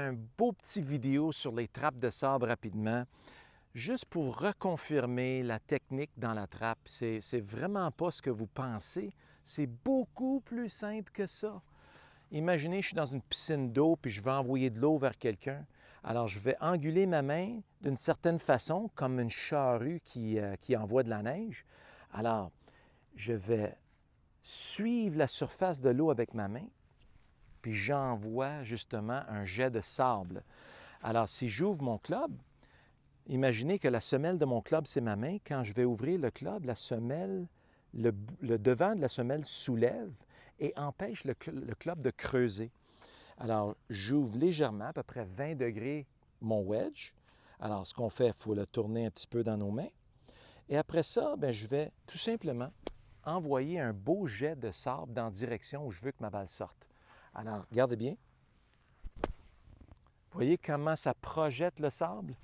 un beau petit vidéo sur les trappes de sable rapidement, juste pour reconfirmer la technique dans la trappe. C'est vraiment pas ce que vous pensez. C'est beaucoup plus simple que ça. Imaginez, je suis dans une piscine d'eau puis je veux envoyer de l'eau vers quelqu'un. Alors, je vais enguler ma main d'une certaine façon, comme une charrue qui envoie de la neige. Alors, je vais suivre la surface de l'eau avec ma main, puis j'envoie justement un jet de sable. Alors, si j'ouvre mon club, imaginez que la semelle de mon club, c'est ma main. Quand je vais ouvrir le club, la semelle, le devant de la semelle soulève et empêche le club de creuser. Alors, j'ouvre légèrement, à peu près 20 degrés, mon wedge. Alors, ce qu'on fait, il faut le tourner un petit peu dans nos mains. Et après ça, bien, je vais tout simplement envoyer un beau jet de sable dans la direction où je veux que ma balle sorte. Alors, regardez bien. Vous voyez comment ça projette le sable?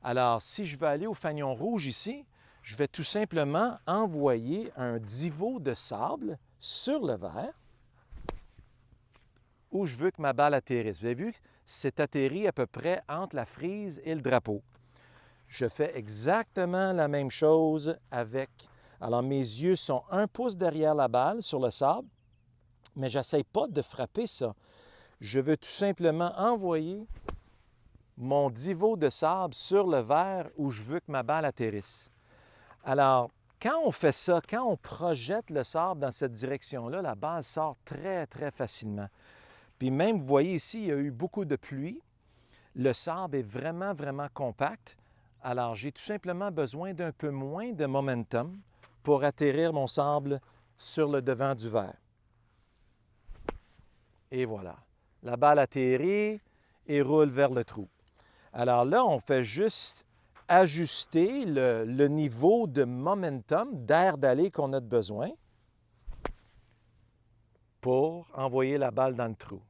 Alors, si je veux aller au fanion rouge ici, je vais tout simplement envoyer un divot de sable sur le verre où je veux que ma balle atterrisse. Vous avez vu, c'est atterri à peu près entre la frise et le drapeau. Je fais exactement la même chose avec... Alors, mes yeux sont 1 pouce derrière la balle sur le sable, mais je n'essaie pas de frapper ça. Je veux tout simplement envoyer mon divot de sable sur le verre où je veux que ma balle atterrisse. Alors, quand on fait ça, quand on projette le sable dans cette direction-là, la balle sort très, très facilement. Puis même, vous voyez ici, il y a eu beaucoup de pluie. Le sable est vraiment, vraiment compact. Alors, j'ai tout simplement besoin d'un peu moins de momentum pour atterrir mon sable sur le devant du verre. Et voilà. La balle atterrit et roule vers le trou. Alors là, on fait juste ajuster le niveau de momentum, d'air d'aller qu'on a de besoin pour envoyer la balle dans le trou.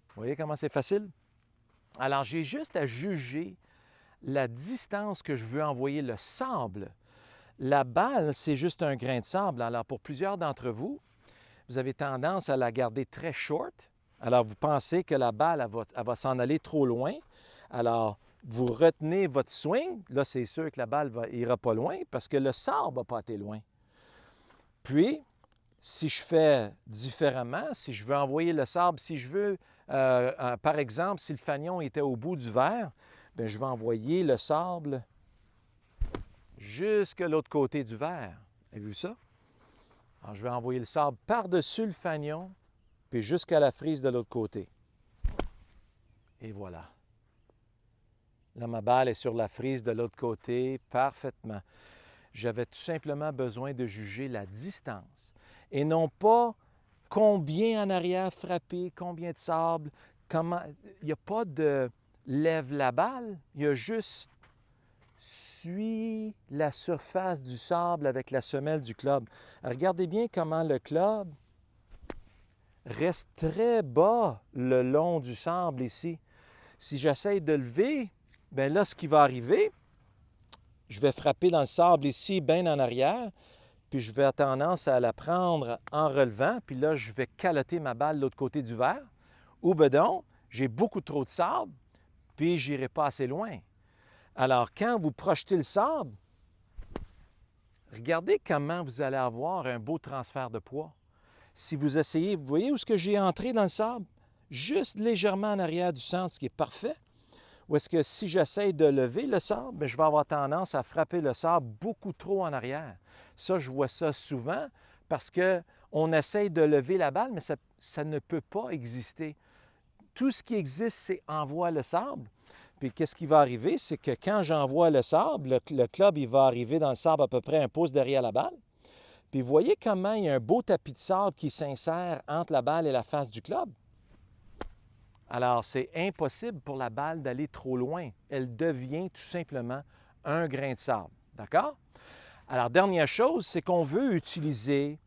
Vous voyez comment c'est facile? Alors, j'ai juste à juger la distance que je veux envoyer le sable. La balle, c'est juste un grain de sable. Alors, pour plusieurs d'entre vous, vous avez tendance à la garder très short. Alors, vous pensez que la balle, elle va s'en aller trop loin. Alors, vous retenez votre swing. Là, c'est sûr que la balle n'ira pas loin parce que le sable va pas été loin. Puis, si je fais différemment, si je veux envoyer le sable, si je veux, par exemple, si le fanion était au bout du verre, bien, je vais envoyer le sable jusqu'à l'autre côté du verre. Avez-vous vu ça? Alors, je vais envoyer le sable par-dessus le fanion, puis jusqu'à la frise de l'autre côté. Et voilà. Là, ma balle est sur la frise de l'autre côté parfaitement. J'avais tout simplement besoin de juger la distance et non pas combien en arrière frapper, combien de sable, comment. Il n'y a pas de lève la balle, il y a juste suis la surface du sable avec la semelle du club. Regardez bien comment le club reste très bas le long du sable ici. Si j'essaie de lever, bien là, ce qui va arriver, je vais frapper dans le sable ici, bien en arrière, puis je vais avoir tendance à la prendre en relevant, puis là, je vais caloter ma balle de l'autre côté du verre. Ou bedon, j'ai beaucoup trop de sable, puis je n'irai pas assez loin. Alors, quand vous projetez le sable, regardez comment vous allez avoir un beau transfert de poids. Si vous essayez, vous voyez où est-ce que j'ai entré dans le sable? Juste légèrement en arrière du centre, ce qui est parfait. Ou est-ce que si j'essaie de lever le sable, bien, je vais avoir tendance à frapper le sable beaucoup trop en arrière. Ça, je vois ça souvent parce qu'on essaie de lever la balle, mais ça ne peut pas exister. Tout ce qui existe, c'est envoie le sable. Puis qu'est-ce qui va arriver? C'est que quand j'envoie le sable, le club, il va arriver dans le sable à peu près 1 pouce derrière la balle. Puis vous voyez comment il y a un beau tapis de sable qui s'insère entre la balle et la face du club? Alors, c'est impossible pour la balle d'aller trop loin. Elle devient tout simplement un grain de sable. D'accord? Alors, dernière chose, c'est qu'on veut utiliser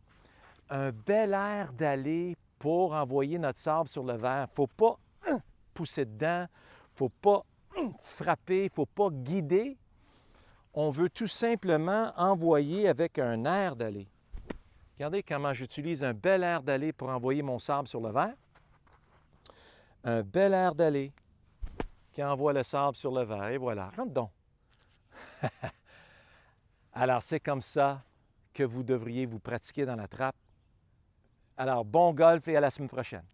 un bel air d'aller pour envoyer notre sable sur le verre. Il ne faut pas pousser dedans, il ne faut pas frapper, il ne faut pas guider. On veut tout simplement envoyer avec un air d'aller. Regardez comment j'utilise un bel air d'aller pour envoyer mon sable sur le verre. un bel air d'aller qui envoie le sable sur le verre. Et voilà, rentre donc. Alors, c'est comme ça que vous devriez vous pratiquer dans la trappe. Alors, bon golf et à la semaine prochaine.